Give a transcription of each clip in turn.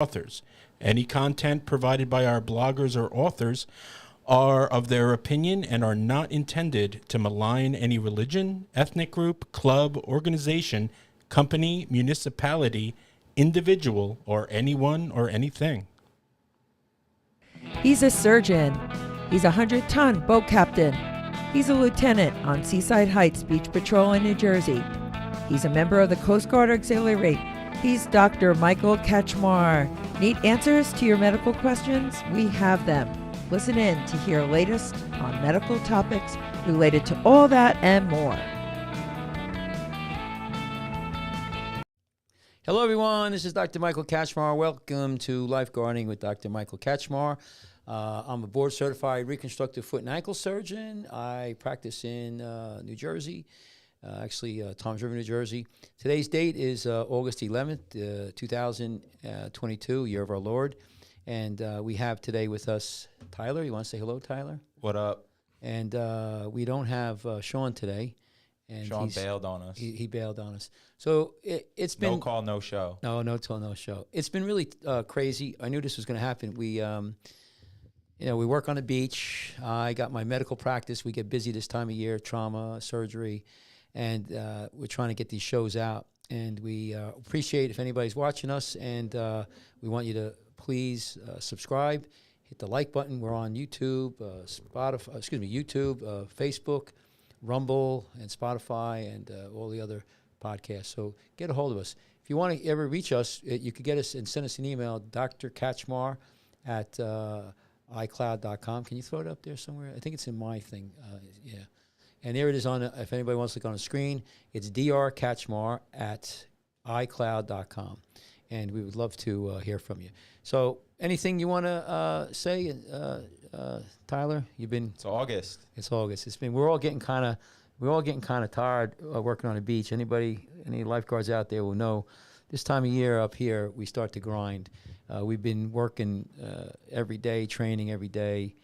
authors. Any content provided by our bloggers or authors are of their opinion and are not intended to malign any religion, ethnic group, club, organization, company, municipality, individual, or anyone or anything. He's a surgeon. He's a 100-ton boat captain. He's a lieutenant on Seaside Heights Beach Patrol in New Jersey. He's a member of the Coast Guard Auxiliary. He's Dr. Michael Kachmar. Need answers to your medical questions? We have them. Listen in to hear latest on medical topics related to all that and more. Hello, everyone. This is Dr. Michael Kachmar. Welcome to Lifeguarding with Dr. Michael Kachmar. I'm a board-certified reconstructive foot and ankle surgeon. I practice in New Jersey, Toms River, New Jersey. Today's date is August 11th, 2022, year of our Lord. And we have today with us Tyler. You want to say hello, Tyler? What up? And we don't have Sean today. And Sean bailed on us. He bailed on us. So it's been... No call, no show. No call, no show. It's been really crazy. I knew this was going to happen. We work on the beach. I got my medical practice. We get busy this time of year, trauma, surgery, and we're trying to get these shows out. And we appreciate if anybody's watching us, and we want you to please subscribe, hit the like button. We're on YouTube, Facebook, Rumble, and Spotify, and all the other podcasts. So get a hold of us. If you want to ever reach us, you could get us and send us an email, drkachmar at iCloud.com. Can you throw it up there somewhere? I think it's in my thing. Yeah. And there it is on, if anybody wants to look on the screen, it's drkachmar at iCloud.com. And we would love to hear from you. So anything you want to say, Tyler? It's August. It's August. We're all getting kind of tired working on the beach. Any lifeguards out there will know this time of year up here, we start to grind. We've been working every day, training every day.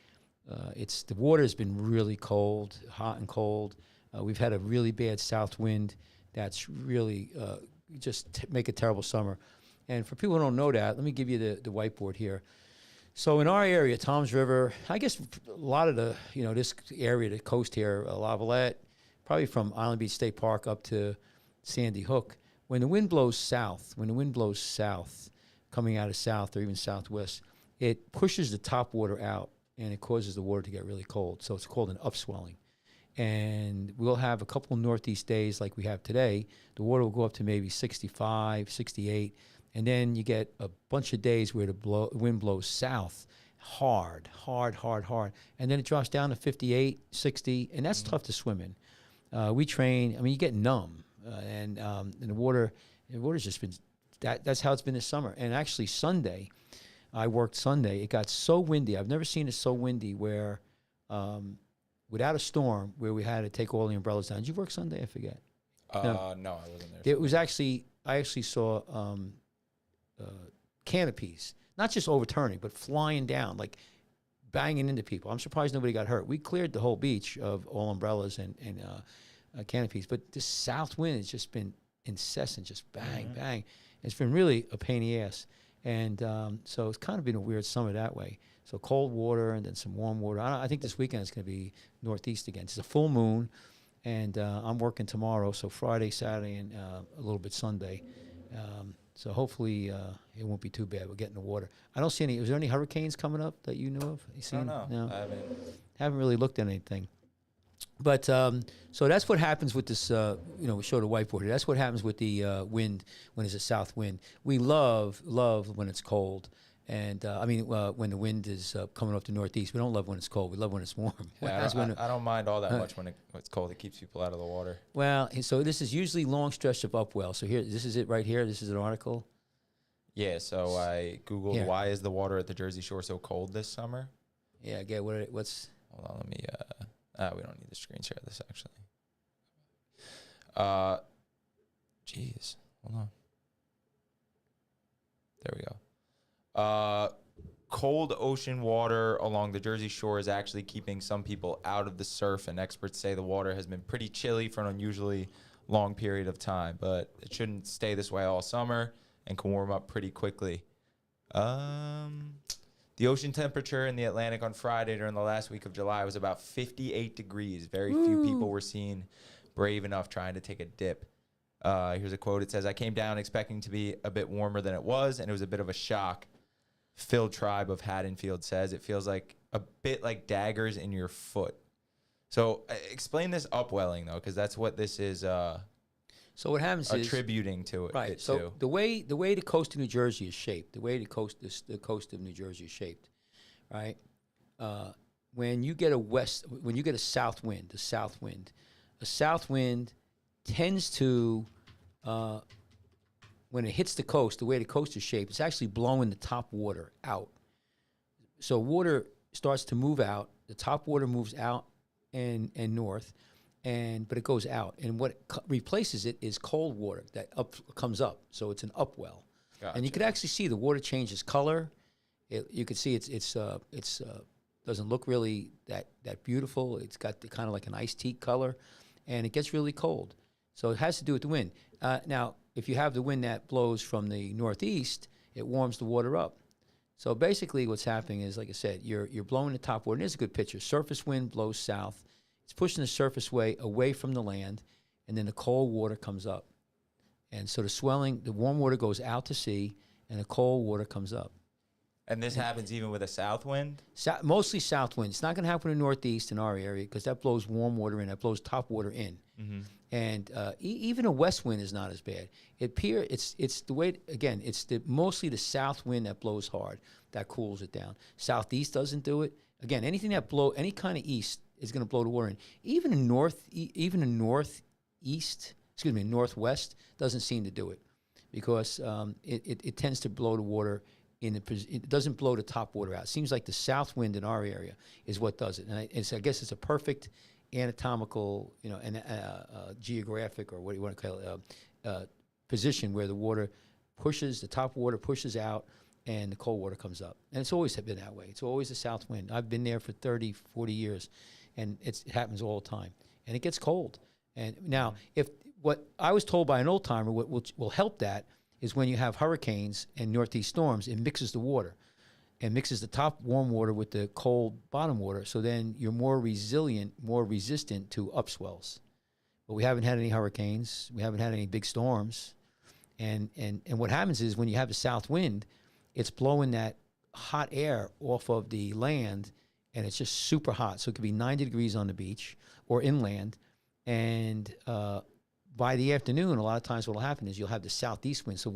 The water's been really cold, hot and cold. We've had a really bad south wind that's really make a terrible summer. And for people who don't know that, let me give you the whiteboard here. So in our area, Toms River, I guess a lot of this area, the coast here, Lavalette, probably from Island Beach State Park up to Sandy Hook, when the wind blows south, coming out of south or even southwest, it pushes the top water out and it causes the water to get really cold. So it's called an upswelling. And we'll have a couple northeast days like we have today. The water will go up to maybe 65, 68. And then you get a bunch of days where the wind blows south hard. And then it drops down to 58, 60, and that's tough to swim in. We train, you get numb. And the water's just been, that's how it's been this summer. And actually Sunday, I worked Sunday. It got so windy. I've never seen it so windy where, without a storm, where we had to take all the umbrellas down. Did you work Sunday? I forget. No, I wasn't there. It was actually, I actually saw canopies, not just overturning, but flying down, like banging into people. I'm surprised nobody got hurt. We cleared the whole beach of all umbrellas and canopies, but this south wind has just been incessant, just bang, bang. It's been really a pain in the ass. And so it's kind of been a weird summer that way. So cold water and then some warm water. I think this weekend is going to be northeast again. It's a full moon, and I'm working tomorrow, so Friday, Saturday, and a little bit Sunday. So hopefully it won't be too bad. We'll get in the water. I don't see any. Is there any hurricanes coming up that you know of? I don't know. No? I haven't really looked at anything. But so that's what happens with this, we show the whiteboard here. That's what happens with the wind when it's a south wind. We love when it's cold. And, when the wind is coming off the northeast. We don't love when it's cold. We love when it's warm. Yeah, I don't mind all that much when it's cold. It keeps people out of the water. Well, so this is usually long stretch of upwell. So here, this is it right here. This is an article. Yeah, so I Googled why is the water at the Jersey Shore so cold this summer? Yeah, what's... Hold on, let me... we don't need to screen share this, actually. Jeez, hold on. There we go. Cold ocean water along the Jersey Shore is actually keeping some people out of the surf, and experts say the water has been pretty chilly for an unusually long period of time, but it shouldn't stay this way all summer and can warm up pretty quickly. The ocean temperature in the Atlantic on Friday during the last week of July was about 58 degrees. Very few people were seen brave enough trying to take a dip. Here's a quote. It says, "I came down expecting to be a bit warmer than it was, and it was a bit of a shock." Phil Tribe of Haddonfield says, "It feels like a bit like daggers in your foot." So explain this upwelling, though, because that's what this is So what happens is attributing to it. right. So the way the coast of New Jersey is shaped, the way the coast of New Jersey is shaped, right? When you get a south wind, a south wind tends to when it hits the coast, the way the coast is shaped, it's actually blowing the top water out. So water starts to move out. The top water moves out and north. But it goes out, and what replaces it is cold water that comes up. So it's an upwell, Gotcha. and you could actually see the water changes color. You could see it's doesn't look really that beautiful. It's got the kind of like an iced tea color, and it gets really cold. So it has to do with the wind. Now, if you have the wind that blows from the northeast, it warms the water up. So basically, what's happening is, like I said, you're blowing the top water. And here's a good picture. Surface wind blows south. It's pushing the surface away from the land, and then the cold water comes up. And so the warm water goes out to sea, and the cold water comes up. And this happens even with a south wind? Mostly south wind. It's not going to happen in the northeast in our area because that blows warm water in. That blows top water in. Mm-hmm. And even a west wind is not as bad. It's the way, again, it's mostly the south wind that blows hard, that cools it down. Southeast doesn't do it. Again, anything that any kind of east is going to blow the water in. Even in northwest doesn't seem to do it because it tends to blow the water it doesn't blow the top water out. It seems like the south wind in our area is what does it. And I guess it's a perfect anatomical, and geographic, or what do you want to call it, position where the top water pushes out and the cold water comes up. And it's always been that way. It's always the south wind. I've been there for 30, 40 years, and it happens all the time. And it gets cold. And now, if what I was told by an old timer, what will help that is when you have hurricanes and northeast storms, it mixes the water and mixes the top warm water with the cold bottom water. So then you're more resilient, more resistant to upswells. But we haven't had any hurricanes. We haven't had any big storms. And what happens is when you have the south wind, it's blowing that hot air off of the land, and it's just super hot. So it could be 90 degrees on the beach or inland. And by the afternoon, a lot of times what will happen is you'll have the southeast wind. So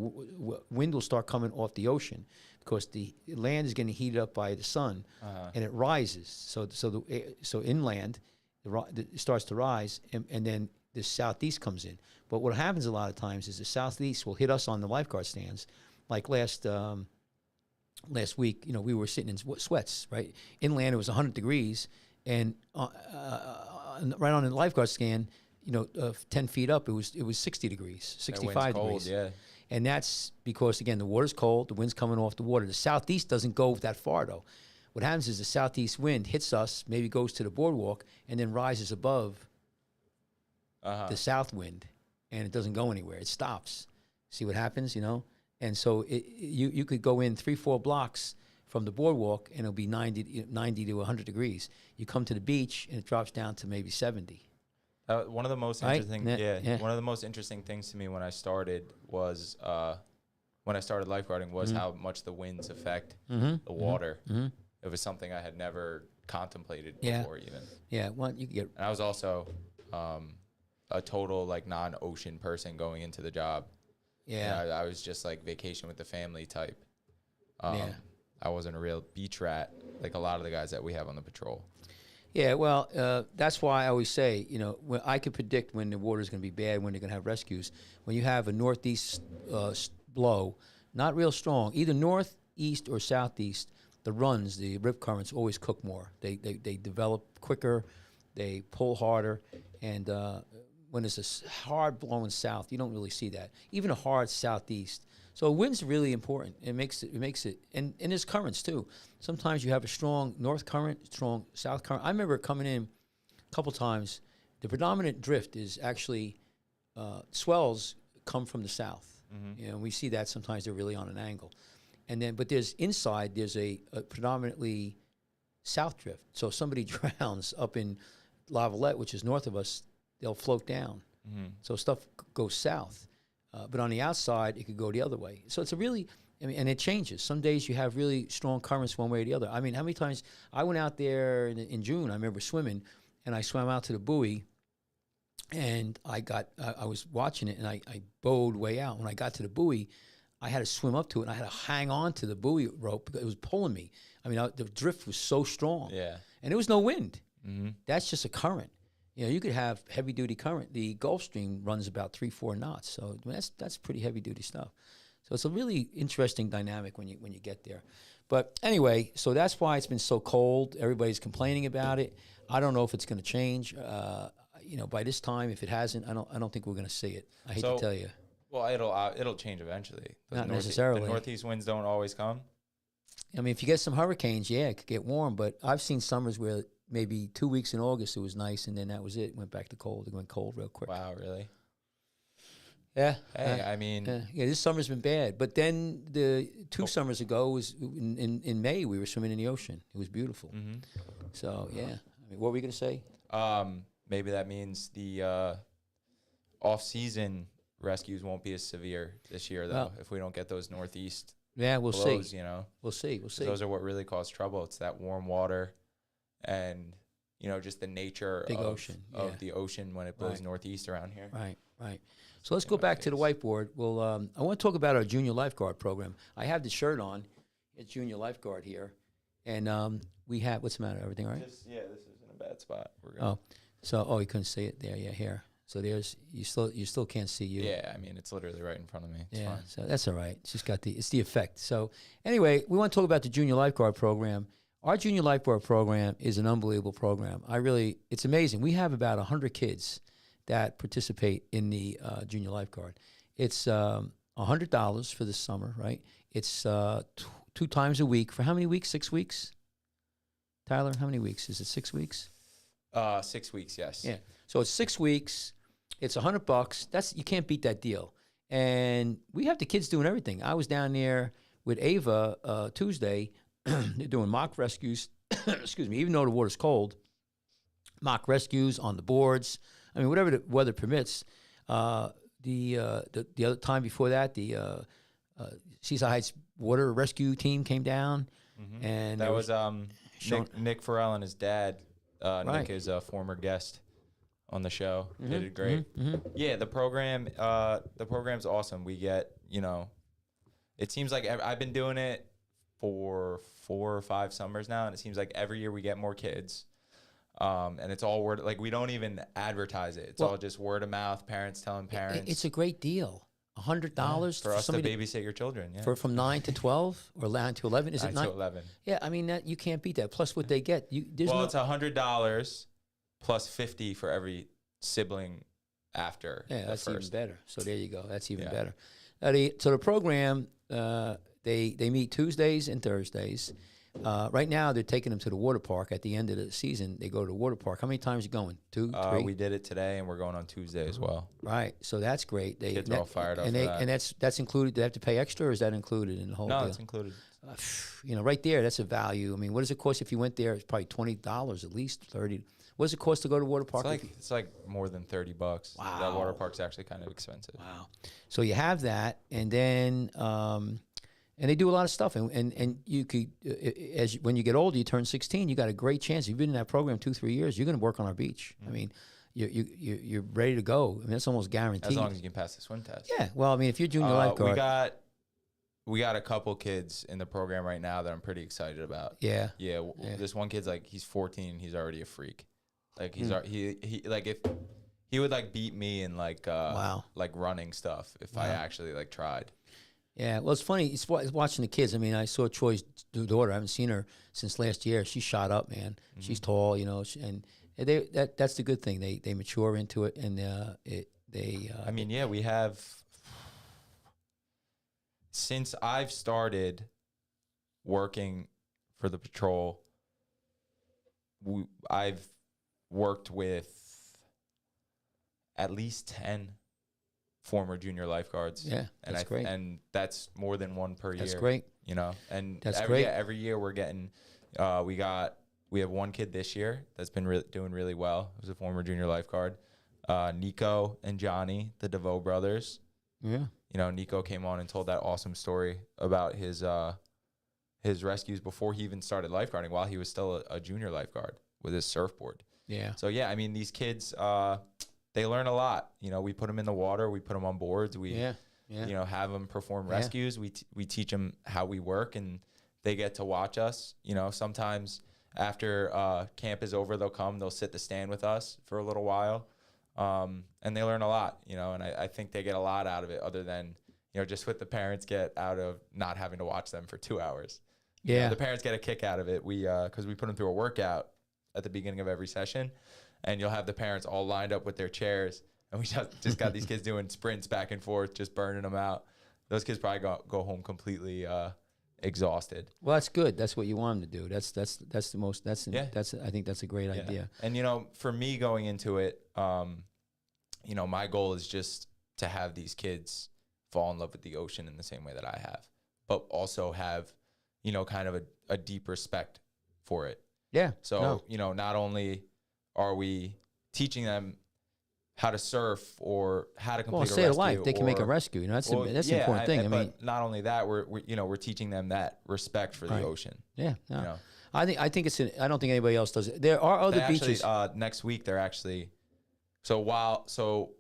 wind will start coming off the ocean because the land is getting heated up by the sun, and it rises. So inland, it starts to rise, and then the southeast comes in. But what happens a lot of times is the southeast will hit us on the lifeguard stands. Like last week, we were sitting in sweats, right? Inland, it was 100 degrees, and right on the lifeguard stand, 10 feet up, it was 60 degrees, 65 cold, degrees. yeah. And that's because, again, the water's cold, the wind's coming off the water. The southeast doesn't go that far, though. What happens is the southeast wind hits us, maybe goes to the boardwalk, and then rises above the south wind, and it doesn't go anywhere. It stops. See what happens, And so you could go in 3-4 blocks from the boardwalk, and it'll be 90 to 100 degrees. You come to the beach, and it drops down to maybe 70. One of the most interesting, one of the most interesting things to me when I started was lifeguarding was how much the winds affect the water. Mm-hmm. It was something I had never contemplated before, even. Yeah, well, you could get. And I was also a total non-ocean person going into the job. Yeah, I was just vacation with the family type. I wasn't a real beach rat like a lot of the guys that we have on the patrol. Yeah, well, that's why I always say, when I can predict when the water's going to be bad, when they're going to have rescues. When you have a northeast blow, not real strong, either northeast or southeast, the rip currents always cook more. They develop quicker, they pull harder, and when it's a hard blowing south, you don't really see that. Even a hard southeast. So wind's really important. It makes it, and there's currents too. Sometimes you have a strong north current, strong south current. I remember coming in a couple times. The predominant drift is actually swells come from the south. Mm-hmm. We see that sometimes they're really on an angle, and then but there's inside there's a predominantly south drift. So if somebody drowns up in Lavalette, which is north of us, they'll float down. So stuff goes south. But on the outside, it could go the other way. So it's a really, I mean, and it changes. Some days you have really strong currents one way or the other. I mean, how many times I went out there in June, I remember swimming, and I swam out to the buoy, and I was watching it, and I bowed way out. When I got to the buoy, I had to swim up to it, and I had to hang on to the buoy rope because it was pulling me. I mean, the drift was so strong. Yeah. And there was no wind. That's just a current. You know, you could have heavy duty current. The Gulf Stream runs about 3-4 knots, so that's pretty heavy duty stuff. So it's a really interesting dynamic when you get there. But anyway, so that's why it's been so cold. Everybody's complaining about it. I don't know if it's going to change. You know, by this time, if it hasn't, I don't think we're going to see it. I hate to tell you. Well, it'll change eventually. Not necessarily. The northeast winds don't always come. I mean, if you get some hurricanes, yeah, it could get warm. But I've seen summers where maybe 2 weeks in August it was nice, and then that was it. Went back to cold. It went cold real quick. Wow, really? Yeah. Hey, I mean, yeah, this summer's been bad. But then the 2 summers ago was in May. We were swimming in the ocean. It was beautiful. So yeah. I mean, what were we gonna say? Maybe that means the off-season rescues won't be as severe this year, though. Well, if we don't get those northeast we'll blows, see. you know, We'll see. those are what really cause trouble. It's that warm water, and just the nature Big of ocean, the ocean when it blows northeast around here. Right. So let's go back to the whiteboard. Well, I want to talk about our junior lifeguard program. I have the shirt on. It's junior lifeguard here, and we have. What's the matter? Everything all right? This is in a bad spot. We're gonna, you couldn't see it there. Yeah, here. So there's you still can't see you. Yeah, I mean it's literally right in front of me. It's fine. So that's all right. It's just it's the effect. So anyway, we want to talk about the junior lifeguard program. Our junior lifeguard program is an unbelievable program. It's amazing. We have about 100 kids that participate in the junior lifeguard. It's $100 for the summer, right? It's 2 times a week for how many weeks? 6 weeks. Tyler, how many weeks? Is it 6 weeks? 6 weeks, yes. Yeah. So it's 6 weeks. It's $100. You can't beat that deal. And we have the kids doing everything. I was down there with Ava Tuesday. They're doing mock rescues. Excuse me. Even though the water's cold, mock rescues on the boards. I mean, whatever the weather permits. The other time before that, the Seaside Heights Water Rescue Team came down, and that was Nick Farrell and his dad. Nick is a former guest on the show. They did great. Yeah, the program's awesome. We get, it seems like I've been doing it for 4 or 5 summers now, and it seems like every year we get more kids. And it's all word, like we don't even advertise it. It's all just word of mouth, parents telling parents. It's a great deal. $100 for us to babysit your children. Yeah. For from 9 to 12 or 9 to 11. Is 9 it 9 to 11? Yeah, I mean you can't beat that. Plus what they get. It's $100 plus $50 for every sibling after. Yeah, that's first. even better. So there you go. That's even better. So the program, they meet Tuesdays and Thursdays. Right now, they're taking them to the water park. At the end of the season, they go to the water park. How many times are you going? 2, 3? We did it today, and we're going on Tuesday as well. Right. So that's great. Kids are all fired up for that. And that's included. Do they have to pay extra, or is that included in the whole deal? No, it's included. Right there, that's a value. I mean, what does it cost if you went there? It's probably $20 at least, $30. What does it cost to go to water park? It's like more than $30. Wow. That water park's actually kind of expensive. Wow. So you have that, and then and they do a lot of stuff, and you could when you get older, you turn 16, you got a great chance. If you've been in that program 2-3 years, you're going to work on our beach. I mean, you're ready to go. I mean, that's almost guaranteed. As long as you can pass the swim test. Yeah. Well, I mean, if you're junior lifeguard, we got a couple kids in the program right now that I'm pretty excited about. Yeah. Yeah. This one kid's like, he's 14, he's already a freak. Like he like if he would like beat me in like like running stuff if I actually like tried. Yeah, well, it's funny. It's watching the kids. I mean, I saw Troy's daughter. I haven't seen her since last year. She shot up, man. She's tall, and that's the good thing. They mature into it, and I mean, yeah, we have. Since I've started working for the patrol, I've worked with at least 10 former junior lifeguards. Yeah, that's great. And that's more than one per year. That's great. you know. And That's great. every year we're getting, we have one kid this year that's been doing really well. He was a former junior lifeguard. Nico and Johnny, the DeVoe brothers. Yeah. You know, Nico came on and told that awesome story about his rescues before he even started lifeguarding, while he was still a junior lifeguard with his surfboard. Yeah. So yeah, I mean, these kids, they learn a lot. You know, we put them in the water, we put them on boards, we you know, have them perform rescues. We teach them how we work, and they get to watch us. You know, sometimes after camp is over, they'll sit the stand with us for a little while. And they learn a lot, you know, and I think they get a lot out of it, other than, you know, just what the parents get out of not having to watch them for 2 hours. Yeah. You know, the parents get a kick out of it. Because we put them through a workout at the beginning of every session, and you'll have the parents all lined up with their chairs, and we just got these kids doing sprints back and forth, just burning them out. Those kids probably go home completely exhausted. Well, that's good. That's what you want them to do. That's the most. I think that's a great idea. And you know, for me going into it, you know, my goal is just to have these kids fall in love with the ocean in the same way that I have, but also have, you know, kind of a deep respect for it. Yeah. So, you know, not only are we teaching them how to surf or how to complete a save rescue, a life. They can make a rescue. You know, that's the important thing. I mean, not only that, we're teaching them that respect for the ocean. Yeah. No. You know? I think I don't think anybody else does it. There are other beaches. Next week, they're actually. So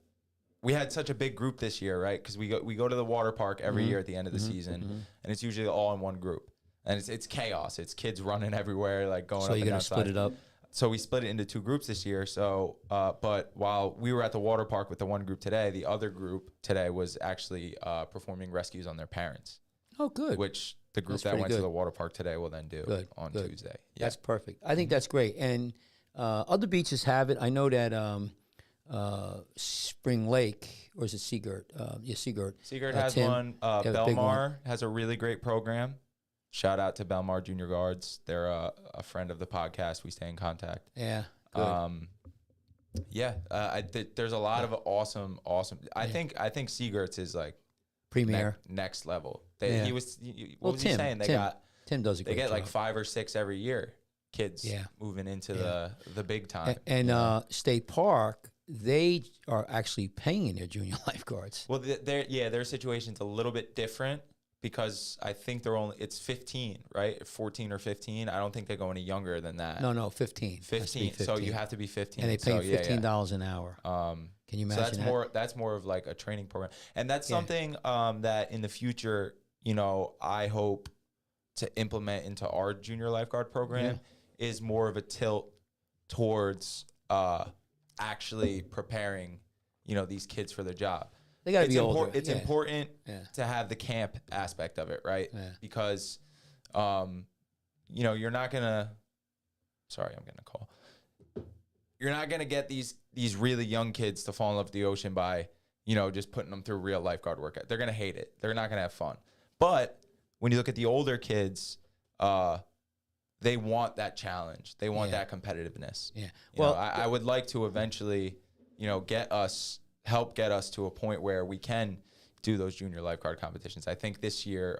we had such a big group this year, right? Because we go to the water park every year at the end of the season, and it's usually all in one group, and it's chaos. It's kids running everywhere, like going. So you're gonna split it up. So we split it into 2 groups this year. So, but while we were at the water park with the one group today, the other group today was actually performing rescues on their parents. Oh, good. Which the group that went to the water park today will then do on Tuesday. Yeah. That's perfect. I think that's great. And other beaches have it. I know that Spring Lake, or is it Seagirt? Seagirt. Seagirt has one. Belmar has a really great program. Shout out to Belmar Junior Guards. They're a friend of the podcast. We stay in contact. Yeah. Good. There's a lot of awesome. I think Seagirt's is like premier next level. Tim, he saying? Tim does a great They get job. like 5 or 6 every year. Kids moving into the big time. And State Park, they are actually paying their junior lifeguards. Well, their situation's a little bit different, because I think it's 15, right? 14 or 15. I don't think they go any younger than that. No, 15. 15. So you have to be 15. And they pay $15 an hour. Can you imagine so that's more of like a training program. And that's something that in the future, you know, I hope to implement into our junior lifeguard program is more of a tilt towards actually preparing, you know, these kids for their job. They got to be older. It's important to have the camp aspect of it, right? Yeah. Because, you know, you're not gonna. Sorry, I'm getting a call. You're not gonna get these really young kids to fall in love with the ocean by, you know, just putting them through real lifeguard workout. They're gonna hate it. They're not gonna have fun. But when you look at the older kids, they want that challenge. They want that competitiveness. Yeah. Well, I would like to eventually, you know, help get us to a point where we can do those junior lifeguard competitions. I think this year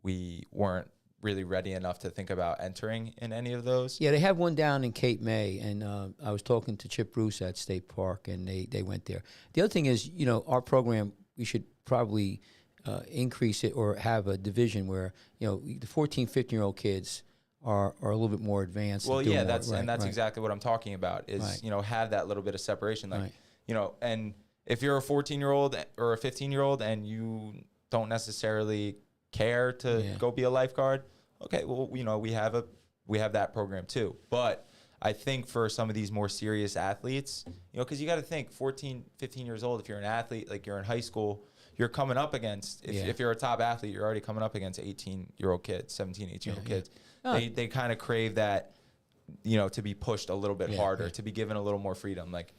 we weren't really ready enough to think about entering in any of those. Yeah, they have one down in Cape May, and I was talking to Chip Bruce at State Park, and they went there. The other thing is, you know, our program, we should probably increase it or have a division where, you know, the 14, 15-year-old kids are a little bit more advanced. Well, that's exactly what I'm talking about is, you know, have that little bit of separation. Like, you know, and if you're a 14-year-old or a 15-year-old and you don't necessarily care to go be a lifeguard, okay, well, you know, we have that program too. But I think for some of these more serious athletes, you know, because you got to think 14, 15 years old, if you're an athlete, like you're in high school, you're coming up against, if you're a top athlete, you're already coming up against 18-year-old kids, 17, 18-year-old kids. They kind of crave that, you know, to be pushed a little bit harder, to be given a little more freedom. Like,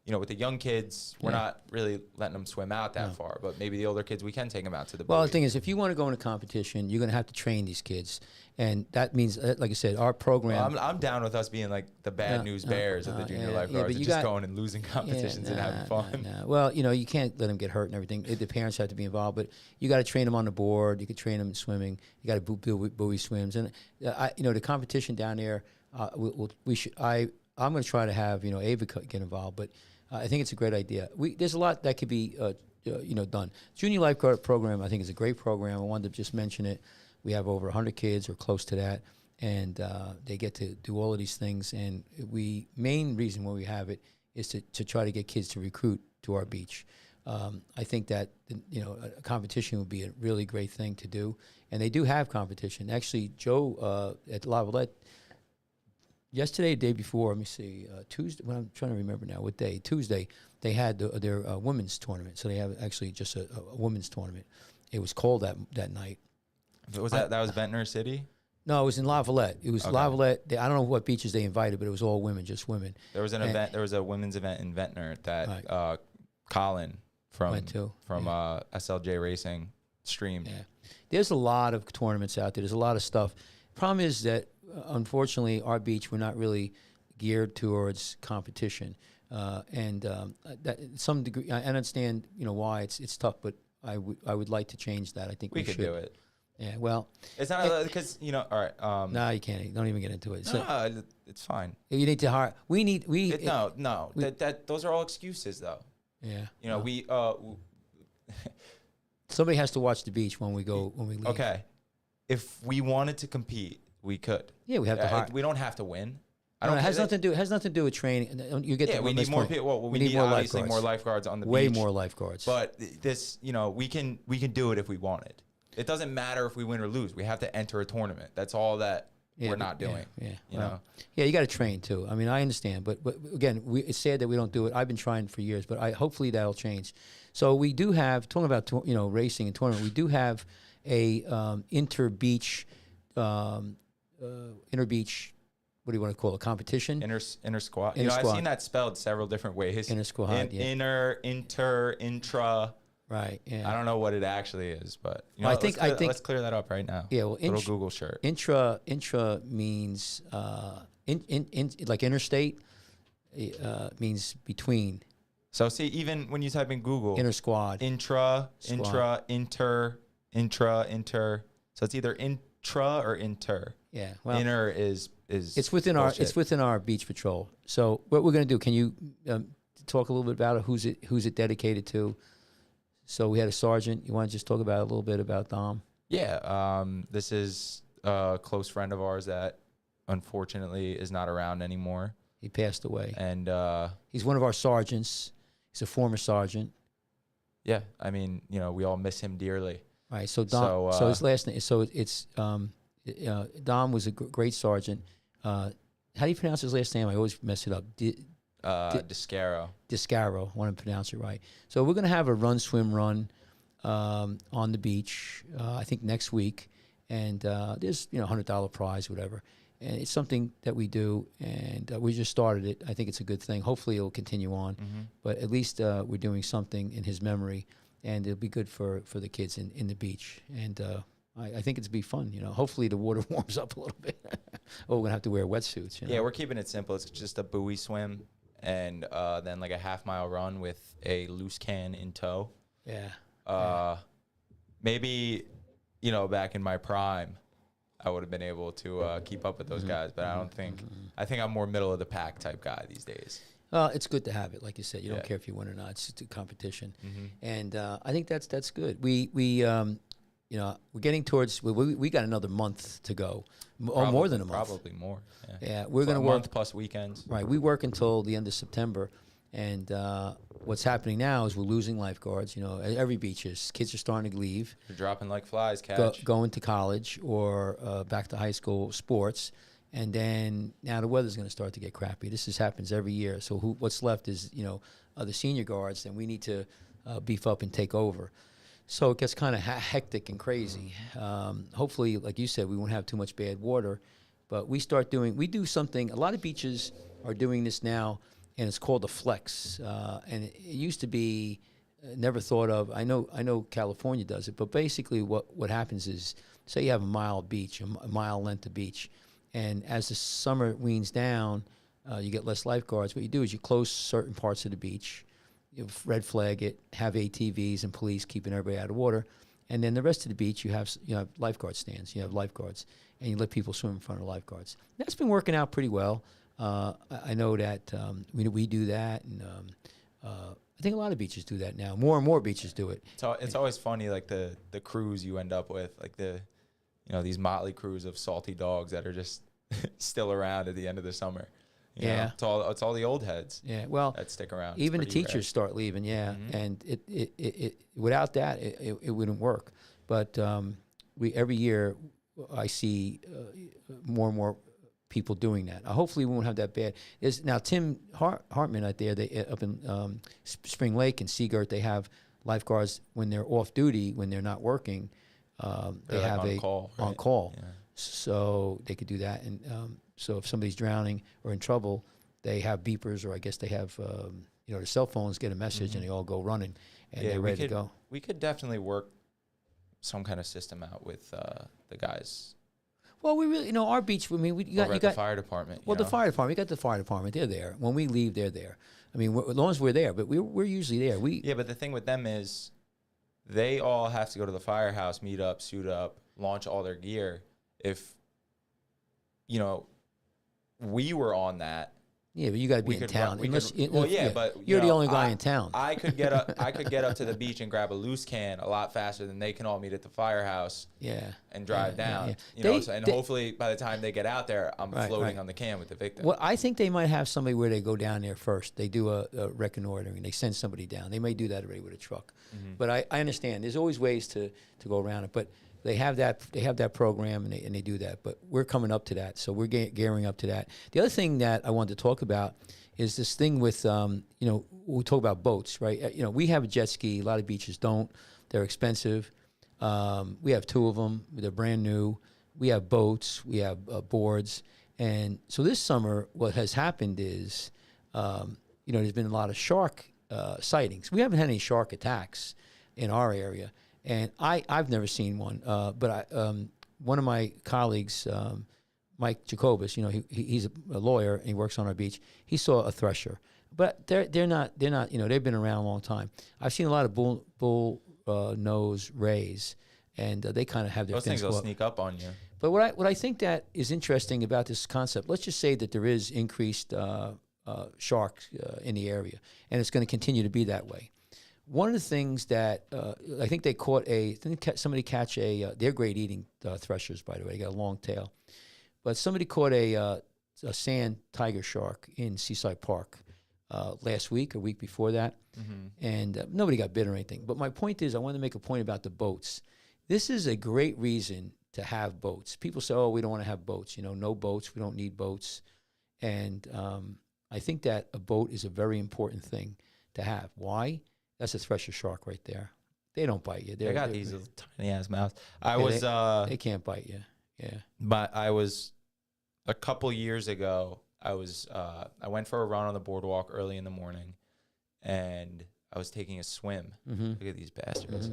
with the young kids, we're not really letting them swim out that far. But maybe the older kids, we can take them out to the Well, buoy. the thing is, if you want to go into competition, you're going to have to train these kids. And that means, like I said, our program. Well, I'm down with us being like the bad news bears of the junior lifeguards, and just going and losing competitions and having fun. Well, you can't let them get hurt and everything. The parents have to be involved, but you got to train them on the board. You can train them in swimming. You got to do buoy swims, and the competition down there. I'm going to try to have Ava get involved, but I think it's a great idea. There's a lot that could be done. Junior lifeguard program, I think, is a great program. I wanted to just mention it. We have over 100 kids or close to that, and they get to do all of these things. And main reason why we have it is to try to get kids to recruit to our beach. I think that a competition would be a really great thing to do, and they do have competition. Actually, Joe at La Valette yesterday, the day before, let me see, Tuesday. Well, I'm trying to remember now what day. Tuesday, they had their women's tournament. So they have actually just a women's tournament. It was cold that night. Was that was Ventnor City? No, it was in La Valette. It was Okay. La Valette. I don't know what beaches they invited, but it was all women, just women. There was an event. There was a women's event in Ventnor that Colin from SLJ Racing streamed. Yeah. There's a lot of tournaments out there. There's a lot of stuff. Problem is that, unfortunately, our beach, we're not really geared towards competition. That some degree, I understand, why it's tough, but I would like to change that. I think we could should do it. Yeah, well, It's not because all right. no, you can't. Don't even get into it. So No, it's fine. you need to hire. No. Those are all excuses, though. Yeah. We Somebody has to watch the beach when we leave. okay. If we wanted to compete, we could. Yeah, we have to hire. We don't have to win. It has nothing to do with training. You get. Yeah, we need more people. Well, we need obviously more lifeguards on the beach. Way more lifeguards. But this, we can do it if we wanted. It doesn't matter if we win or lose. We have to enter a tournament. That's all that we're not doing. Yeah, you got to train too. I mean, I understand, but again, it's sad that we don't do it. I've been trying for years, but hopefully that'll change. So we do have, talking about racing and tournament. We do have a inter-beach. What do you want to call it? Competition? Inter squad. Inter squad. I've seen that spelled several different ways. Inter squad. Inter, intra. Right. Yeah. I don't know what it actually is, but I think let's clear that up right now. Yeah. Well, little Google shirt. Intra means like interstate. Means between. So see, even when you type in Google, Inter squad. Intra, Squad. inter. So it's either intra or inter. Yeah. Well, Inner is it's within bullshit. it's within our beach patrol. So what we're going to do? Can you talk a little bit about it? Who's it dedicated to? So we had a sergeant. You want to just talk about a little bit about Dom? Yeah. This is a close friend of ours that unfortunately is not around anymore. He passed away. And he's one of our sergeants. He's a former sergeant. Yeah. I mean, we all miss him dearly. Right. So Dom. So his last name. So it's Dom was a great sergeant. How do you pronounce his last name? I always mess it up. Descaro. Descaro. I want to pronounce it right. So we're going to have a swim run on the beach. I think next week, and there's $100 prize, whatever. And it's something that we do, and we just started it. I think it's a good thing. Hopefully, it'll continue on. Mm-hmm. But at least we're doing something in his memory, and it'll be good for the kids in the beach. And I think it's be fun. Hopefully the water warms up a little bit. Oh, we're gonna have to wear wetsuits. Yeah, we're keeping it simple. It's just a buoy swim, and then like a half-mile run with a loose can in tow. Yeah. Maybe, back in my prime, I would have been able to keep up with those guys, but I don't think. I think I'm more middle of the pack type guy these days. It's good to have it, like you said. You don't care if you win or not. It's just a competition, and I think that's good. We're getting towards. We got another month to go, or more than a month. Probably more. Yeah, we're going to work work month plus weekends. Right, we work until the end of September, and what's happening now is we're losing lifeguards. Every beach is. Kids are starting to leave. You're dropping like flies, Catch. Going to college or back to high school sports. And then now the weather's going to start to get crappy. This happens every year. So what's left is, the senior guards, and we need to beef up and take over. So it gets kind of hectic and crazy. Hopefully, like you said, we won't have too much bad water. But we do something. A lot of beaches are doing this now. and it's called the Flex. And it used to be never thought of. I know California does it, but basically what happens is, say you have a mile beach, a mile length of beach, and as the summer weans down, you get less lifeguards. What you do is you close certain parts of the beach, you red flag it, have ATVs and police keeping everybody out of water, and then the rest of the beach you have lifeguard stands, you have lifeguards, and you let people swim in front of lifeguards. That's been working out pretty well. I know that we do that, and I think a lot of beaches do that now. More and more beaches do it. It's always funny, like the crews you end up with, like these motley crews of salty dogs that are just still around at the end of the summer. You know? It's all the old heads. Yeah, well, that stick around. Even the teachers start leaving. Yeah, and it without that it wouldn't work. But every year I see more and more people doing that. Hopefully we won't have that bad. Now Tim Hartman out there, they up in Spring Lake and Seagirt, they have lifeguards when they're off duty, when they're not working. They have on call, right? on call, Yeah. so they could do that. And so if somebody's drowning or in trouble, they have beepers, or I guess they have their cell phones get a message and they all go running and they're ready to go. We could definitely work some kind of system out with the guys. Well, we really, our beach. I mean, you got the fire department. Well, the fire department. You got the fire department. They're there. When we leave, they're there. I mean, as long as we're there, but we're usually there. But the thing with them is, they all have to go to the firehouse, meet up, suit up, launch all their gear. If we were on that. Yeah, but you got to be in town. But you're the only guy in town. I could get up. I could get up to the beach and grab a loose can a lot faster than they can all meet at the firehouse. Yeah, and drive down. Hopefully by the time they get out there, I'm floating on the can with the victim. Well, I think they might have somebody where they go down there first. They do a reconnoitering. They send somebody down. They may do that already with a truck. But I understand. There's always ways to go around it. But they have that program, and they do that. But we're coming up to that, so we're gearing up to that. The other thing that I wanted to talk about is this thing with we talk about boats, right? We have a jet ski. A lot of beaches don't. They're expensive. We have 2 of them. They're brand new. We have boats. We have boards. And so this summer, what has happened is, there's been a lot of shark sightings. We haven't had any shark attacks in our area. And I've never seen one, but one of my colleagues, Mike Jacobus, he's a lawyer and he works on our beach. He saw a thresher, but they're not. They've been around a long time. I've seen a lot of bull nose rays, and they kind of have their those things will sneak up on you. But what I think that is interesting about this concept, let's just say that there is increased sharks in the area, and it's going to continue to be that way. One of the things that I think they caught somebody catch they're great eating threshers, by the way. They got a long tail. But somebody caught a sand tiger shark in Seaside Park last week, a week before that. And nobody got bit or anything. But my point is, I want to make a point about the boats. This is a great reason to have boats. People say, we don't want to have boats. No boats. We don't need boats. And I think that a boat is a very important thing to have. Why? That's a thresher shark right there. They don't bite you. They got these little tiny ass mouths. They can't bite you. Yeah. But I was a couple years ago. I went for a run on the boardwalk early in the morning, and I was taking a swim. Look at these bastards.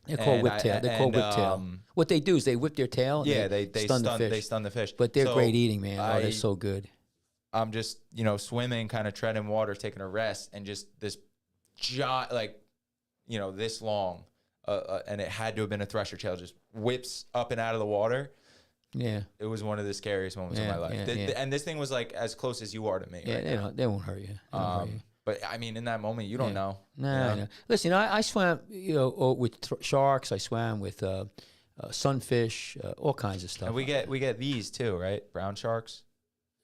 They're called whiptail. What they do is they whip their tail. And they stun the fish. They stun the fish. But they're great eating, man. They're so good. I'm just swimming, kind of treading water, taking a rest, and just this giant, this long, and it had to have been a thresher tail, just whips up and out of the water. Yeah, it was one of the scariest moments of my life. And this thing was like as close as you are to me. Yeah, right they won't hurt you. But I mean, in that moment, you don't know. No. Listen, I swam, with sharks. I swam with sunfish, all kinds of stuff. And we get these too, right? Brown sharks.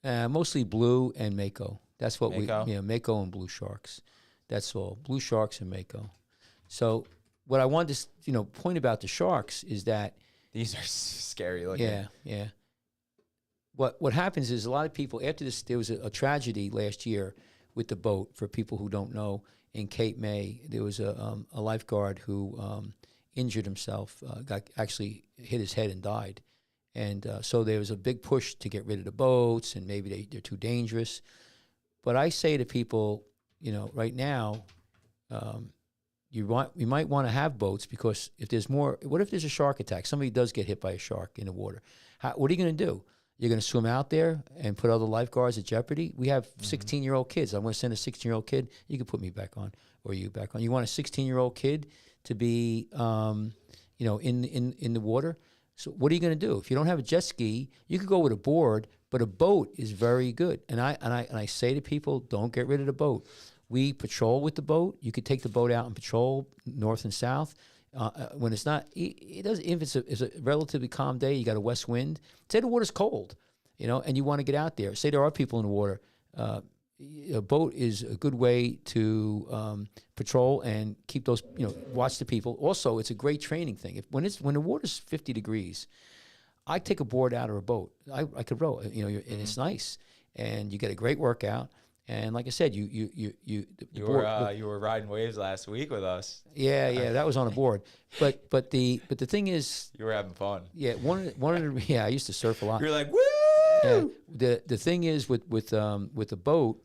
Mostly blue and mako. That's what mako? Mako and blue sharks. That's all. Blue sharks and mako. So what I wanted to point about the sharks is that these are scary looking. Yeah. What happens is a lot of people after this. There was a tragedy last year with the boat. For people who don't know, in Cape May, there was a lifeguard who injured himself. Actually hit his head and died. And so there was a big push to get rid of the boats, and maybe they're too dangerous. But I say to people, right now, you might want to have boats, because if there's more, what if there's a shark attack? Somebody does get hit by a shark in the water. What are you going to do? You're going to swim out there and put other lifeguards at jeopardy? We have 16-year-old kids. I'm going to send a 16-year-old kid. You can put me back on, or you back on. You want a 16-year-old kid to be, in the water? So what are you going to do? If you don't have a jet ski, you could go with a board, but a boat is very good. And I say to people, don't get rid of the boat. We patrol with the boat. You could take the boat out and patrol north and south. When it's not, it does. If it's a relatively calm day, you got a west wind. Say the water's cold, and you want to get out there. Say there are people in the water. A boat is a good way to patrol and keep those, watch the people. Also, it's a great training thing. When the water's 50 degrees, I take a board out or a boat. I could row, and it's nice, and you get a great workout. And like I said, you were riding waves last week with us. Yeah, that was on a board. But the thing is, you were having fun. Yeah, I used to surf a lot. You're like, woo! Yeah, the thing is with the boat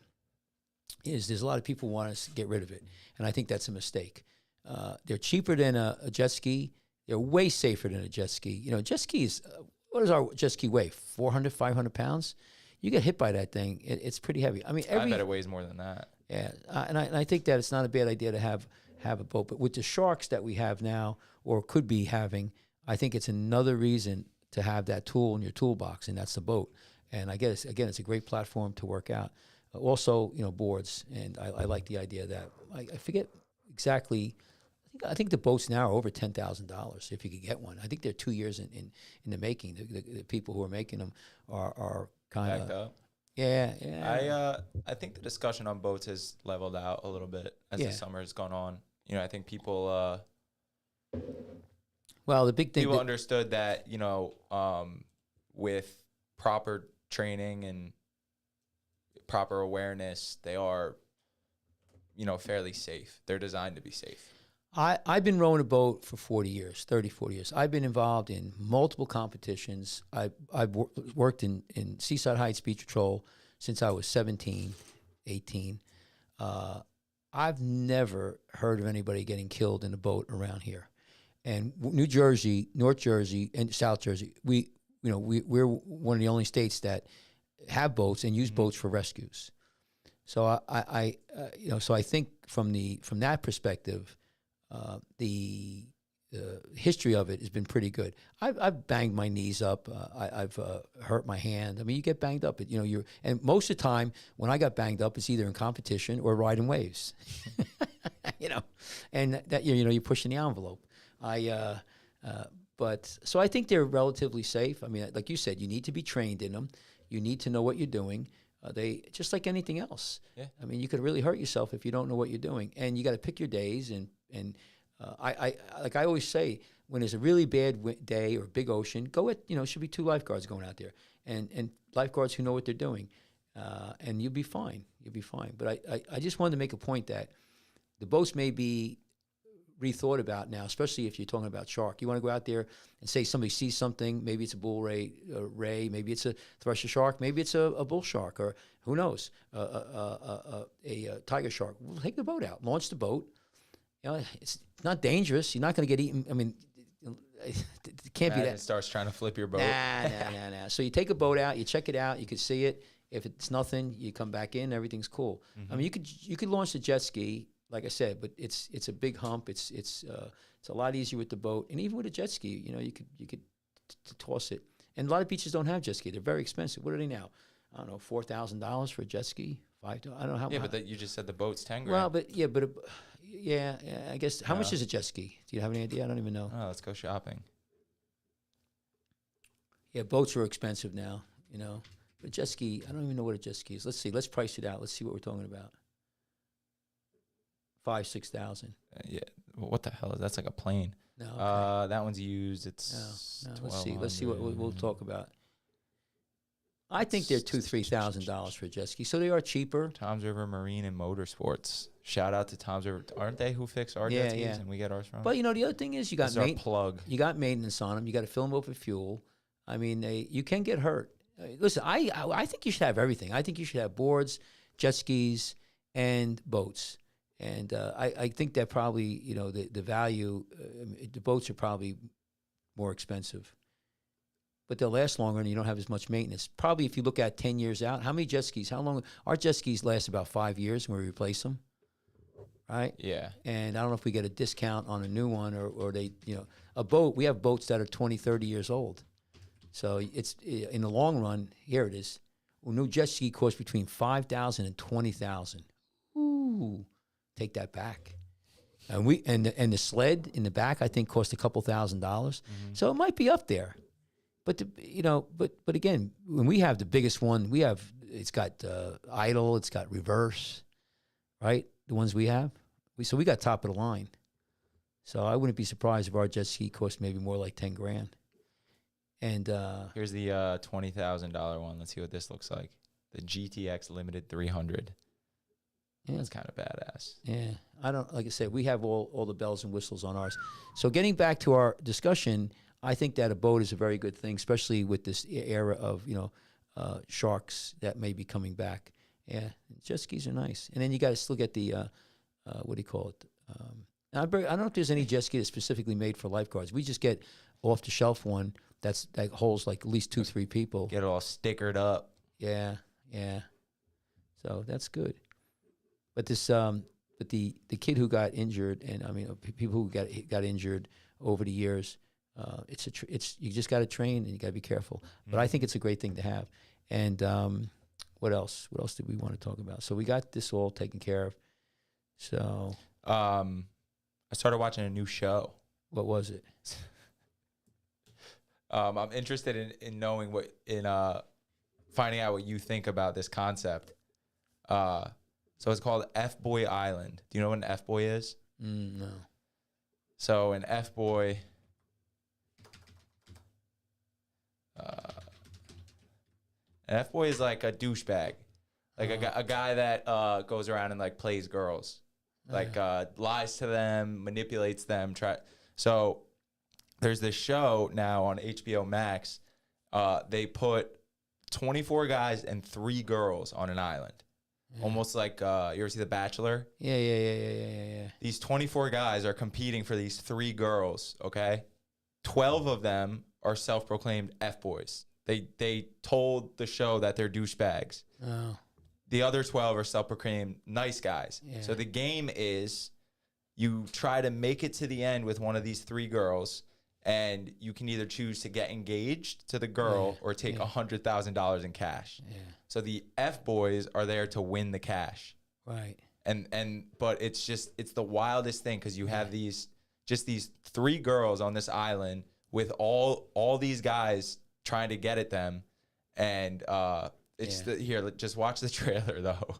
is there's a lot of people who want us to get rid of it, and I think that's a mistake. They're cheaper than a jet ski. They're way safer than a jet ski. Jet skis. What does our jet ski weigh? 400, 500 pounds. You get hit by that thing, it's pretty heavy. I mean, I bet it weighs more than that. Yeah, and I think that it's not a bad idea to have a boat. But with the sharks that we have now, or could be having, I think it's another reason to have that tool in your toolbox, and that's the boat. And I guess, again, it's a great platform to work out. Also, boards, and I like the idea of that. I forget exactly. I think the boats now are over $10,000 if you could get one. I think they're 2 years in the making. The people who are making them are kind Backed up. Yeah. I think the discussion on boats has leveled out a little bit as the summer has gone on. I think people. Well, the big thing. People understood that with proper training and proper awareness, they are, fairly safe. They're designed to be safe. I've been rowing a boat for 40 years. I've been involved in multiple competitions. I've worked in Seaside Heights Beach Patrol since I was 17, 18. I've never heard of anybody getting killed in a boat around here. And New Jersey, North Jersey, and South Jersey, we're one of the only states that have boats and use boats for rescues. So I think from that perspective, the history of it has been pretty good. I've banged my knees up. I've hurt my hand. I mean, you get banged up. And most of the time when I got banged up, it's either in competition or riding waves. And that you're pushing the envelope. But so I think they're relatively safe. I mean, like you said, you need to be trained in them. You need to know what you're doing. They just like anything else. Yeah. I mean, you could really hurt yourself if you don't know what you're doing, and you got to pick your days. And I always say, when there's a really bad day or big ocean, go at should be 2 lifeguards going out there, and lifeguards who know what they're doing, and you'll be fine. You'll be fine. But I just wanted to make a point that the boats may be rethought about now, especially if you're talking about shark. You want to go out there and say somebody sees something, maybe it's a bull ray, maybe it's a thresher shark, maybe it's a bull shark, or who knows, a tiger shark. Well, take the boat out, launch the boat. It's not dangerous. You're not going to get eaten. I mean, it can't be that. It starts trying to flip your boat. Nah. So you take a boat out, you check it out, you can see it. If it's nothing, you come back in, everything's cool. Mm-hmm. I mean, you could launch the jet ski, like I said, but it's a big hump. It's a lot easier with the boat, and even with a jet ski, you could toss it. And a lot of beaches don't have jet ski; they're very expensive. What are they now? I don't know, $4,000 for a jet ski. I don't know how. Yeah, but you just said the boat's $10,000. Well, I guess how much is a jet ski? Do you have any idea? I don't even know. Oh, let's go shopping. Yeah, boats are expensive now. But jet ski, I don't even know what a jet ski is. Let's see. Let's price it out. Let's see what we're talking about. 5,000-6,000. Yeah. Well, what the hell is that's like a plane? No. Okay. That one's used. It's no. Let's see what we'll talk about. I think they're $2,000-$3,000 for a jet ski, so they are cheaper. Tom's River Marine and Motorsports. Shout out to Tom's River. Aren't they who fix our jet skis and we get ours from? But the other thing is you got plug. You got maintenance on them. You got to fill them up with fuel. I mean, you can get hurt. Listen, I think you should have everything. I think you should have boards. jet skis and boats. And I think that probably, the value, the boats are probably more expensive. But they'll last longer and you don't have as much maintenance. Probably if you look at 10 years out, how many jet skis, how long? Our jet skis last about 5 years when we replace them, right? Yeah. And I don't know if we get a discount on a new one or they, a boat, we have boats that are 20, 30 years old. So it's, in the long run, here it is. A new jet ski costs between $5,000 and $20,000. Ooh, take that back. And the sled in the back, I think, cost a couple $1,000s. Mm-hmm. So it might be up there. But but again, when we have the biggest one, it's got idle, it's got reverse, right? The ones we have, we got top of the line. So I wouldn't be surprised if our jet ski cost maybe more like $10,000. And here's the $20,000 one. Let's see what this looks like. The GTX Limited 300. Yeah, it's kind of badass. Yeah, like I said, we have all the bells and whistles on ours. So getting back to our discussion, I think that a boat is a very good thing, especially with this era of, sharks that may be coming back. Yeah, jet skis are nice. And then you got to still get the, what do you call it? I don't know if there's any jet ski that's specifically made for lifeguards. We just get off-the-shelf one that holds like at least 2-3 people. Get it all stickered up. Yeah. So that's good. But this, but the kid who got injured, and people who got injured over the years, you just got to train and you got to be careful. But I think it's a great thing to have. And what else? What else did we want to talk about? So we got this all taken care of. So I started watching a new show. What was it? I'm interested in knowing finding out what you think about this concept. So it's called F-Boy Island. Do you know what an F-Boy is? No. So an F-Boy... an F-Boy is like a douchebag. Like a guy that goes around and like plays girls. Like lies to them, manipulates them. So there's this show now on HBO Max. They put 24 guys and 3 girls on an island. Yeah. Almost like, you ever see The Bachelor? Yeah. These 24 guys are competing for these 3 girls, okay? 12 of them are self-proclaimed F-boys. They told the show that they're douchebags. Oh. The other 12 are self-proclaimed nice guys. Yeah. So the game is you try to make it to the end with one of these 3 girls, and you can either choose to get engaged to the girl or take $100,000 in cash. Yeah. So the F-boys are there to win the cash. Right. But it's the wildest thing because you have these 3 girls on this island with all these guys trying to get at them, and here. Just watch the trailer though.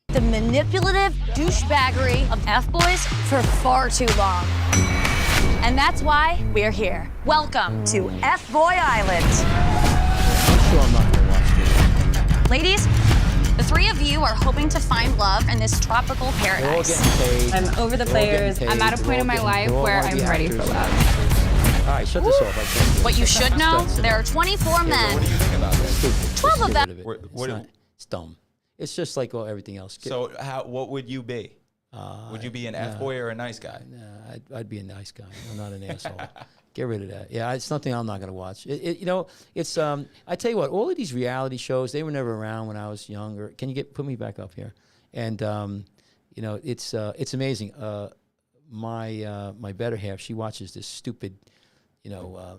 The manipulative douchebaggery of F-boys for far too long. And that's why we're here. Welcome to F-Boy Island. I'm sure I'm not going to watch this. Ladies, the 3 of you are hoping to find love in this tropical They're all paradise. getting paid. I'm over the They're all players. getting I'm paid. at a point in my life where I'm ready for love. All right, shut this off. I can't do it. What you should know, there are 24 men. What do you think about this? Stupid. 12 of Just them. get rid of it. It's dumb. It's just like everything else. So what would you be? Would you be an F-boy or a nice guy? No, I'd be a nice guy. I'm not an asshole. Get rid of that. Yeah, it's something I'm not going to watch. It's I tell you what, all of these reality shows, they were never around when I was younger. Can you put me back up here? And it's amazing. My better half, she watches this stupid,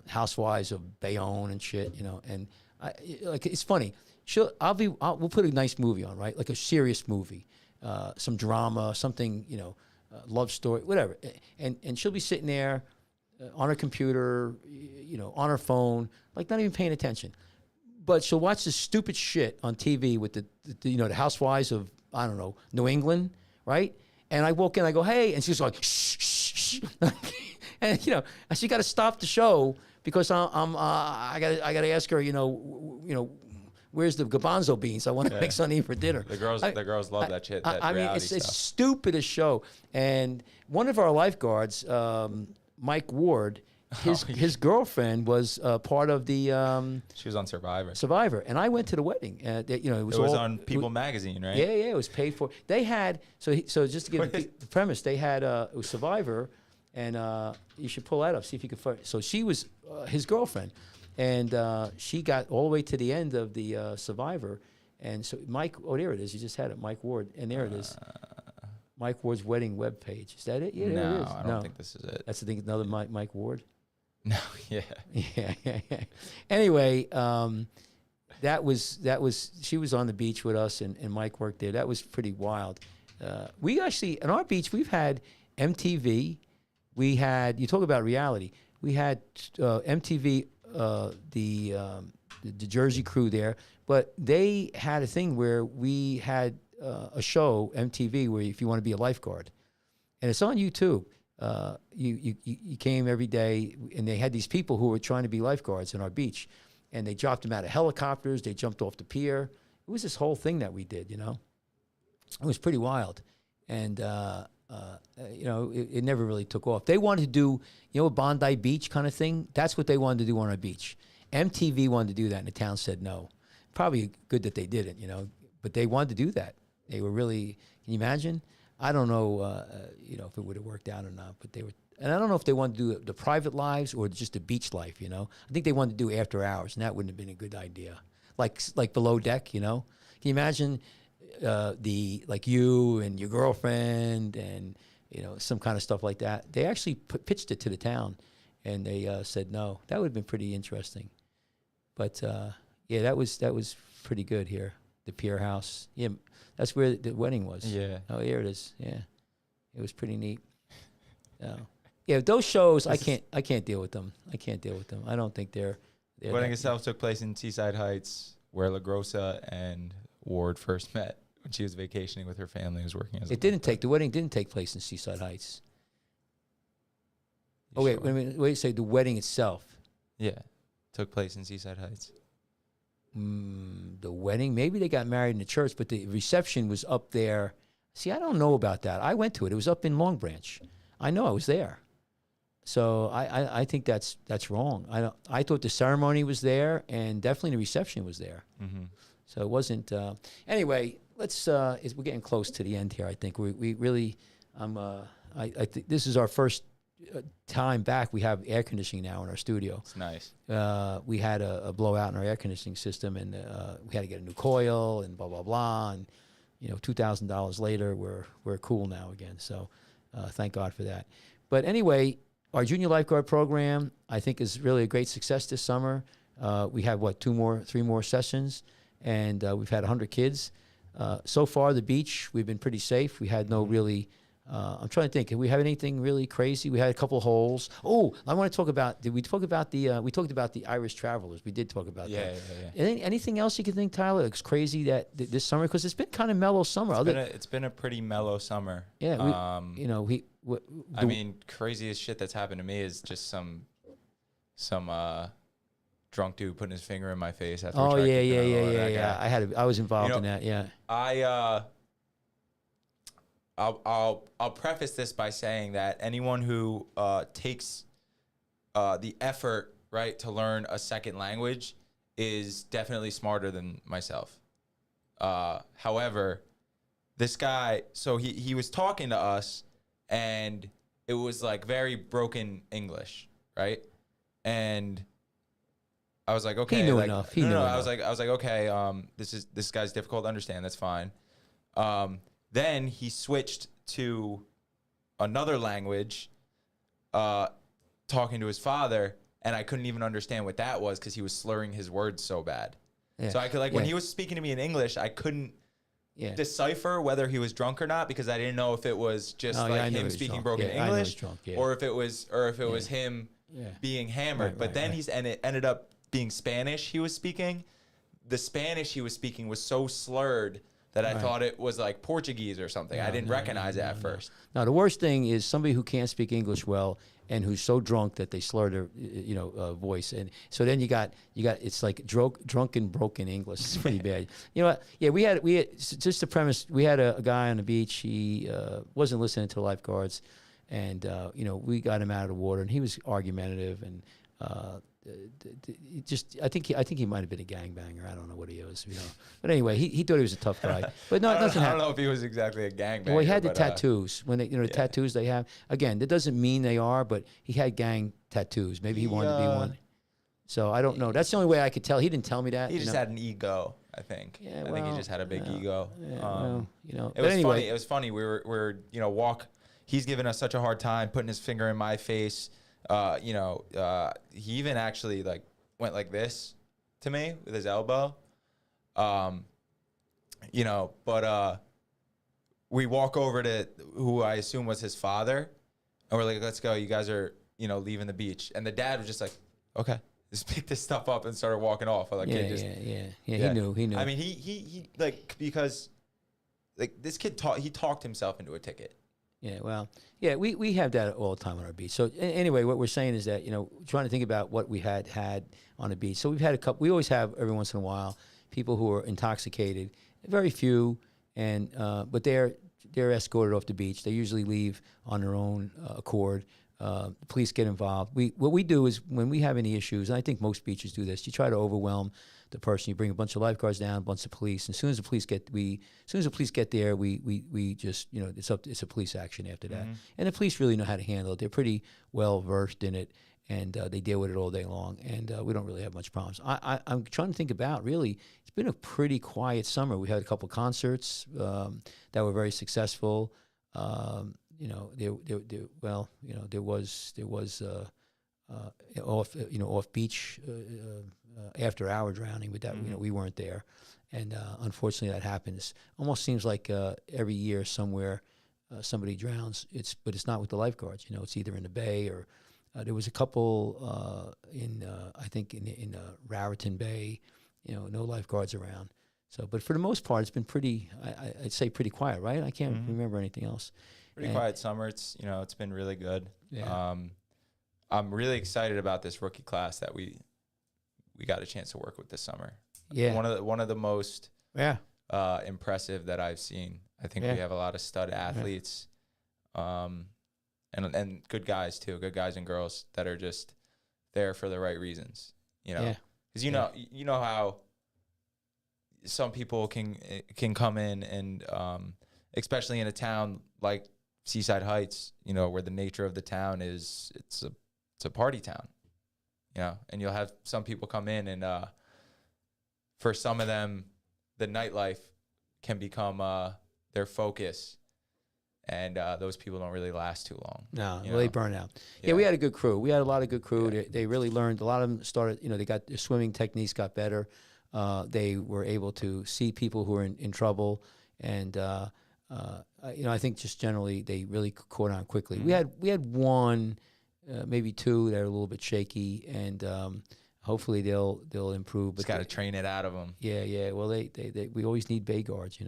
Housewives of Bayonne and shit, and it's funny. We'll put a nice movie on, right? Like a serious movie, some drama, something, love story, whatever. And she'll be sitting there on her computer, on her phone, like not even paying attention. But she'll watch this stupid shit on TV with the Housewives of, I don't know, New England, right? And I walk in, I go, hey, and she's like, shh, shh, shh. And she got to stop the show because I got to ask her, where's the garbanzo beans? I want to make something for dinner. The girls love that shit. I mean, it's stupid as show. And one of our lifeguards, Mike Ward, his girlfriend was part of the She was on Survivor. Survivor, and I went to the wedding. You know, it was On People magazine, right? Yeah, it was paid for. They had so just to give the premise, they had it was Survivor, and you should pull that up, see if you can find. So she was his girlfriend, and she got all the way to the end of the Survivor, and so Mike. Oh, there it is. You just had it, Mike Ward, and there it is. Mike Ward's wedding webpage. Is that it? Yeah, there it is. I don't think this is it. That's the thing. Another Mike Ward. No, yeah. Yeah. Anyway, that was she was on the beach with us, and Mike worked there. That was pretty wild. We actually, on our beach, we've had MTV. We had, you talk about reality. We had MTV, the Jersey crew there, but they had a thing where we had a show, MTV, where if you want to be a lifeguard, and it's on YouTube. You came every day, and they had these people who were trying to be lifeguards on our beach, and they dropped them out of helicopters. They jumped off the pier. It was this whole thing that we did, you know. It was pretty wild, and you know, it never really took off. They wanted to do, you know, a Bondi Beach kind of thing. That's what they wanted to do on our beach. MTV wanted to do that, and the town said no. Probably good that they didn't, you know, but they wanted to do that. They were really. Can you imagine? I don't know, you know, if it would have worked out or not, but they were, and I don't know if they wanted to do the private lives or just the beach life, you know. I think they wanted to do after hours, and that wouldn't have been a good idea. Like below deck, you know. Can you imagine like you and your girlfriend and, you know, some kind of stuff like that? They actually pitched it to the town, and they said no. That would have been pretty interesting. But yeah, that was pretty good here. The Pier House, yeah. That's where the wedding was. Yeah. Oh, here it is. Yeah, it was pretty neat. Yeah, those shows I can't deal with them. I can't deal with them. I don't think they're The wedding itself took place in Seaside Heights, where La Grossa and Ward first met when she was vacationing with her family. Was working as. The wedding didn't take place in Seaside Heights. Oh wait, wait. Say the wedding itself. Yeah, took place in Seaside Heights. The wedding, maybe they got married in the church, but the reception was up there. See, I don't know about that. I went to it. It was up in Long Branch. I know I was there. So I think that's wrong. I thought the ceremony was there, and definitely the reception was there. Mm-hmm. So it wasn't. Anyway, let's. We're getting close to the end here. I think we really. I think this is our first time back. We have air conditioning now in our studio. It's nice. We had a blowout in our air conditioning system, and we had to get a new coil and blah blah blah. And you know, $2,000 later, we're cool now again. So thank God for that. But anyway, our junior lifeguard program, I think, is really a great success this summer. We have three more sessions, and we've had 100 kids. So far, the beach, we've been pretty safe. We had no really. I'm trying to think. Did we have anything really crazy? We had a couple of holes. Oh, I want to talk about. Did we talk about the? We talked about the Irish travelers. We did talk about that. Yeah. Anything else you can think, Tyler? It's crazy that this summer, because it's been kind of mellow summer. It's been a pretty mellow summer. Yeah. I mean, craziest shit that's happened to me is just some drunk dude putting his finger in my face after. Oh yeah. I was involved in that. Yeah. I'll preface this by saying that anyone who takes the effort, right, to learn a second language is definitely smarter than myself. However, this guy, so he was talking to us, and it was like very broken English, right? And I was like, okay, he knew enough. I was like, okay, this guy's difficult to understand. That's fine. Then he switched to another language, talking to his father, and I couldn't even understand what that was because he was slurring his words so bad. Yeah. So I could when he was speaking to me in English, I couldn't decipher whether he was drunk or not, because I didn't know if it was just him speaking broken English, or if it was him being hammered. But then it ended up being Spanish he was speaking. The Spanish he was speaking was so slurred that I thought it was like Portuguese or something. I didn't recognize it at first. Now, the worst thing is somebody who can't speak English well and who's so drunk that they slur their, voice. And so then you got it's like drunken broken English. It's pretty bad. You know what? Yeah, we had just the premise. We had a guy on the beach. He wasn't listening to lifeguards, And we got him out of the water, and he was argumentative, and I think he might have been a gangbanger. I don't know what he was, But anyway, he thought he was a tough guy. But no, nothing I happened. don't know if he was exactly a gangbanger. Well, he had the tattoos. When they, the tattoos they have. Again, that doesn't mean they are, but he had gang tattoos. Maybe he wanted to be one. So I don't know. That's the only way I could tell. He didn't tell me that. He just had an ego, I think. Yeah, I think he just had a big ego. It was funny. It was funny. We were He's giving us such a hard time, putting his finger in my face. He even actually went like this to me with his elbow. But we walk over to who I assume was his father, and we're like, "Let's go. You guys are, leaving the beach." And the dad was just like, "Okay." Just picked this stuff up and started walking off. Yeah. He knew. I mean, he because this kid talked himself into a ticket. Yeah, well, we have that all the time on our beach. So anyway, what we're saying is that, trying to think about what we had on the beach. So we've had a couple, we always have every once in a while, people who are intoxicated, very few, and but they're escorted off the beach. They usually leave on their own accord. The police get involved. What we do is when we have any issues, and I think most beaches do this, you try to overwhelm the person. You bring a bunch of lifeguards down, a bunch of police. And as soon as the police get there, we just it's a police action after that. And the police really know how to handle it. They're pretty well versed in it, and they deal with it all day long. And we don't really have much problems. I'm trying to think about really. It's been a pretty quiet summer. We had a couple concerts that were very successful. There was off beach after hour drowning, but that we weren't there, and unfortunately that happens. Almost seems like every year somewhere somebody drowns. But it's not with the lifeguards. It's either in the bay or there was a couple I think in Raritan Bay. No lifeguards around. So, but for the most part, it's been pretty. I'd say pretty quiet, right? I can't remember anything else. Pretty quiet summer. It's it's been really good. Yeah. I'm really excited about this rookie class that we got a chance to work with this summer. Yeah. One of the most impressive that I've seen. I think we have a lot of stud athletes, and good guys too, good guys and girls that are just there for the right reasons. Because you know how some people can come in and especially in a town like Seaside Heights, where the nature of the town is it's a party town, and you'll have some people come in and for some of them the nightlife can become their focus, and those people don't really last too long. No, they burn out. Yeah, we had a good crew. We had a lot of good crew. Yeah. They really learned. A lot of them started, they got their swimming techniques got better. They were able to see people who were in trouble, and I think just generally they really caught on quickly. We had one, maybe two that are a little bit shaky, and hopefully they'll improve. But just got to train it out of them. Yeah. Well, we always need bay guards,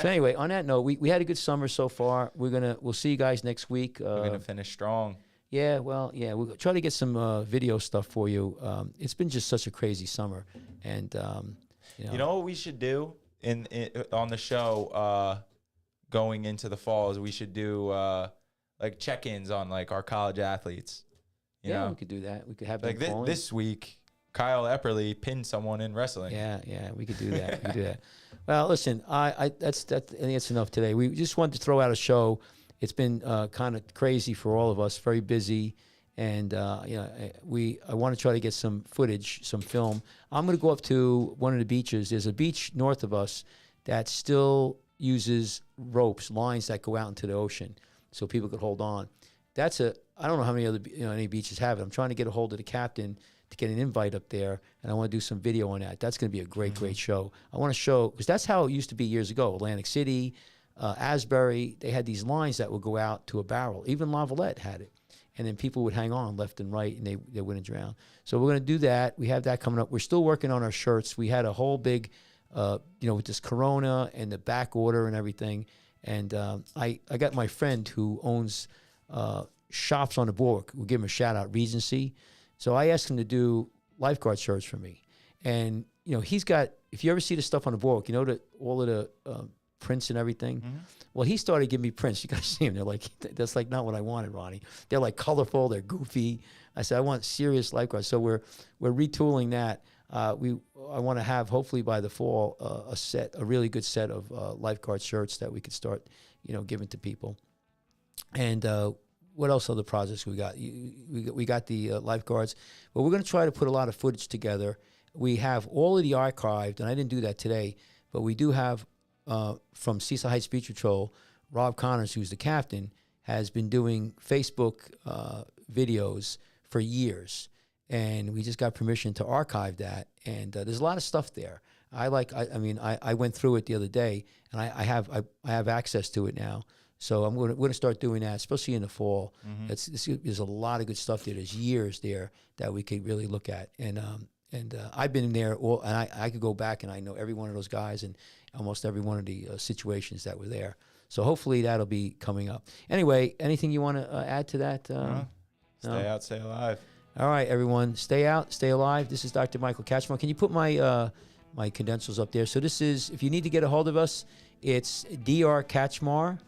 So anyway, on that note, we had a good summer so far. We'll see you guys next week. We're gonna finish strong. Yeah, we'll try to get some video stuff for you. It's been just such a crazy summer, and you know what we should do in on the show going into the fall is we should do like check-ins on like our college athletes. You know? We could do that. We could have like this week. Kyle Epperly pinned someone in wrestling. Yeah, we could do that. Well, listen, I think that's enough today. We just wanted to throw out a show. It's been kind of crazy for all of us, very busy, and I want to try to get some footage, some film. I'm going to go up to one of the beaches. There's a beach north of us that still uses ropes, lines that go out into the ocean, so people could hold on. I don't know how many other any beaches have it. I'm trying to get a hold of the captain to get an invite up there, and I want to do some video on that. That's going to be a great show. I want to show, because that's how it used to be years ago. Atlantic City, Asbury, they had these lines that would go out to a barrel. Even Lavalette had it. And then people would hang on left and right, and they wouldn't drown. So we're going to do that. We have that coming up. We're still working on our shirts. We had a whole big, with this Corona and the back order and everything. And I got my friend who owns shops on the boardwalk. We'll give him a shout out, Regency. So I asked him to do lifeguard shirts for me. And, he's got, if you ever see the stuff on the boardwalk, that all of the prints and everything. Mm-hmm. Well, he started giving me prints. You guys see them. They're like, that's like not what I wanted, Ronnie. They're like colorful. They're goofy. I said, I want serious lifeguards. So we're retooling that. I want to have, hopefully by the fall, a really good set of lifeguard shirts that we could start, giving to people. And what else other projects we got? We got the lifeguards. But we're going to try to put a lot of footage together. We have all of the archived, and I didn't do that today, but we do have from Seaside Heights Beach Patrol, Rob Connors, who's the captain, has been doing Facebook videos for years. And we just got permission to archive that. And there's a lot of stuff there. I went through it the other day, and I have access to it now. So we're going to start doing that, especially in the fall. Mm-hmm. There's a lot of good stuff there. There's years there that we could really look at. And I've been in there, and I could go back, and I know every one of those guys and almost every one of the situations that were there. So hopefully that'll be coming up. Anyway, anything you want to add to that? Stay out, stay alive. All right, everyone. Stay out, stay alive. This is Dr. Michael Kachmar. Can you put my my credentials up there? So this is, if you need to get a hold of us, it's drkachmar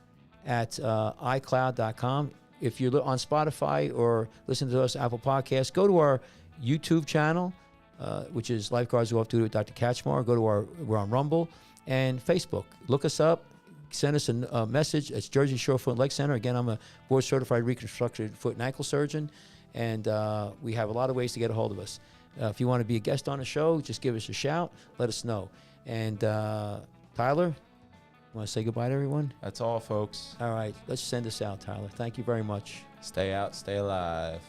at iCloud.com. If you're on Spotify or listen to us Apple Podcasts, go to our YouTube channel, which is Lifeguards Go Off Duty with Dr. Kachmar. We're on Rumble and Facebook. Look us up. Send us a message. It's Jersey Shore Foot and Leg Center. Again, I'm a board-certified reconstructed foot and ankle surgeon, and we have a lot of ways to get a hold of us. If you want to be a guest on the show, just give us a shout. Let us know. And Tyler, you want to say goodbye to everyone? That's all, folks. All right. Let's send this out, Tyler. Thank you very much. Stay out, stay alive.